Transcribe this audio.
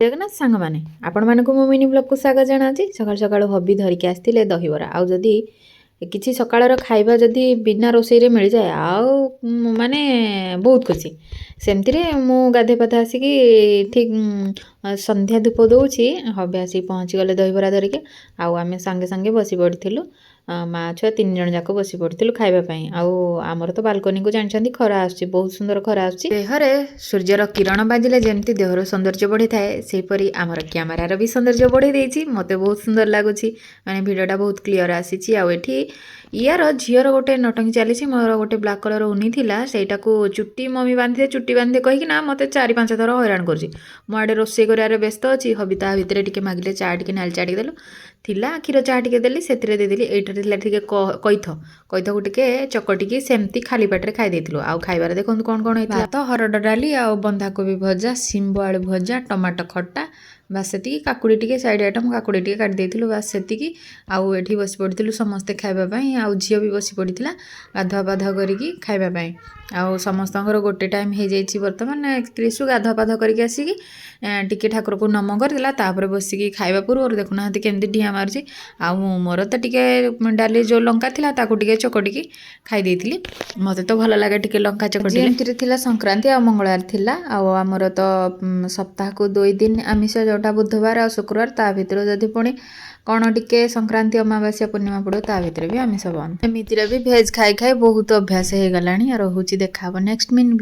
ଜଗନ୍ନାଥ ସାଙ୍ଗମାନେ ଆପଣମାନଙ୍କୁ ମୋ ମିନି ବ୍ଲଗ୍କୁ ସ୍ୱାଗତ ଜଣାଉଛି। ସକାଳୁ ସକାଳୁ ହବି ଧରିକି ଆସିଥିଲେ ଦହିବରା। ଆଉ ଯଦି କିଛି ସକାଳର ଖାଇବା ଯଦି ବିନା ରୋଷେଇରେ ମିଳିଯାଏ ଆଉ ମାନେ ବହୁତ ଖୁସି। ସେମିତିରେ ମୁଁ ଗାଧୋଇ ପାଧୋଇ ଆସିକି ଠିକ୍ ସନ୍ଧ୍ୟା ଧୂପ ଦେଉଛି, ହବି ଆସିକି ପହଞ୍ଚିଗଲେ ଦହିବରା ଧରିକି। ଆଉ ଆମେ ସାଙ୍ଗେ ସାଙ୍ଗେ ବସି ପଡ଼ିଥିଲୁ, ମା ଛୁଆ 3 ଜଣ ଯାକ ବସି ପଡ଼ିଥିଲୁ ଖାଇବା ପାଇଁ। ଆଉ ଆମର ତ ବାଲକୋନିକୁ ଜାଣିଛନ୍ତି ଖରା ଆସୁଛି, ବହୁତ ସୁନ୍ଦର ଖରା ଆସୁଛି। ଦେହରେ ସୂର୍ଯ୍ୟର କିରଣ ବାଜିଲେ ଯେମିତି ଦେହର ସୌନ୍ଦର୍ଯ୍ୟ ବଢ଼ିଥାଏ, ସେହିପରି ଆମର କ୍ୟାମେରାର ବି ସୌନ୍ଦର୍ଯ୍ୟ ବଢ଼େଇ ଦେଇଛି। ମୋତେ ବହୁତ ସୁନ୍ଦର ଲାଗୁଛି, ମାନେ ଭିଡ଼ିଓଟା ବହୁତ କ୍ଲିଅର ଆସିଛି। ଆଉ ଏଠି ୟାର ଝିଅର ଗୋଟେ ନଟଙ୍ଗି ଚାଲିଛି। ମୋର ଗୋଟେ ବ୍ଲାକ୍ କଲର୍ ଉନି ଥିଲା, ସେଇଟାକୁ ଚୁଟି ମମି ବାନ୍ଧିଦେ ଚୁଟି ବାନ୍ଧିଦେ କହିକି ନା ମୋତେ 4-5 ଥର ହଇରାଣ କରୁଛି। ମୁଁ ଆଡ଼େ ରୋଷେଇ କରିବାରେ ବ୍ୟସ୍ତ ଅଛି, ହବି ତା ଭିତରେ ଟିକେ ମାଗିଲେ ଚା ଟିକେ ନାଲି ଚା ଟିକେ ଦେଲୁ ଥିଲା, କ୍ଷୀର ଚା ଟିକେ ଦେଲି, ସେଥିରେ ଦେଇଦେଲି। ଏଇଟାରେ ଥିଲା ଟିକେ କଇଥକୁ ଟିକେ ଚକଟିକି ସେମିତି ଖାଲି ପାଟିରେ ଖାଇ ଦେଇଥିଲୁ। ଆଉ ଖାଇବାରେ ଦେଖନ୍ତୁ କ'ଣ କ'ଣ ହେଇଥିଲା, ଭାତ, ହରଡ଼ ଡାଲି, ଆଉ ବନ୍ଧାକୋବି ଭଜା, ଶିମ୍ବ ଆଳୁ ଭଜା, ଟମାଟୋ ଖଟା, ବାସ୍ ସେତିକି। କାକୁଡ଼ି ଟିକେ ସାଇଡ଼୍ ଆଇଟମ୍, କାକୁଡ଼ି ଟିକେ କାଟି ଦେଇଥିଲୁ, ବାସ୍ ସେତିକି। ଆଉ ଏଠି ବସି ପଡ଼ିଥିଲୁ ସମସ୍ତେ ଖାଇବା ପାଇଁ। ଆଉ ଝିଅ ବି ବସି ପଡ଼ିଥିଲା ଗାଧୁଆ ପାଧୁଆ କରିକି ଖାଇବା ପାଇଁ। ଆଉ ସମସ୍ତଙ୍କର ଗୋଟେ ଟାଇମ୍ ହେଇଯାଇଛି ବର୍ତ୍ତମାନ। କ୍ରିଶୁ ଗାଧୁଆ ପାଧୁଆ କରିକି ଆସିକି ଟିକେ ଠାକୁରକୁ ନମ କରିଦେଲା, ତାପରେ ବସିକି ଖାଇବା ପୂର୍ବରୁ ଦେଖୁନାହାନ୍ତି କେମିତି ଡିଆଁ ମାରୁଛି। ଆଉ ମୋର ତ ଟିକେ ଡାଲି ଯେଉଁ ଲଙ୍କା ଥିଲା ତାକୁ ଟିକେ ଚକଟିକି ଖାଇ ଦେଇଥିଲି। ମୋତେ ତ ଭଲ ଲାଗେ ଟିକେ ଲଙ୍କା ଚକଟି। ଏମିତିରେ ଥିଲା ସଂକ୍ରାନ୍ତି ଆଉ ମଙ୍ଗଳବାର ଥିଲା। ଆଉ ଆମର ତ ସପ୍ତାହକୁ 2 ଦିନ ଆମିଷ, ଯେଉଁଟା ବୁଧବାର ଆଉ ଶୁକ୍ରବାର। ତା ଭିତରେ ଯଦି ପୁଣି କ'ଣ ଟିକେ ସଂକ୍ରାନ୍ତି, ଅମାବାସ୍ୟା, ପୂର୍ଣ୍ଣିମା ପଡ଼ିବ, ତା ଭିତରେ ବି ଆମିଷ ବନ୍ଦ। ଏମିତିରେ ବି ଭେଜ୍ ଖାଇ ଖାଇ ବହୁତ ଅଭ୍ୟାସ ହେଇଗଲାଣି। ଆଉ ରହୁଛି, ଦେଖା ହବ ନେକ୍ସଟ ମିନି।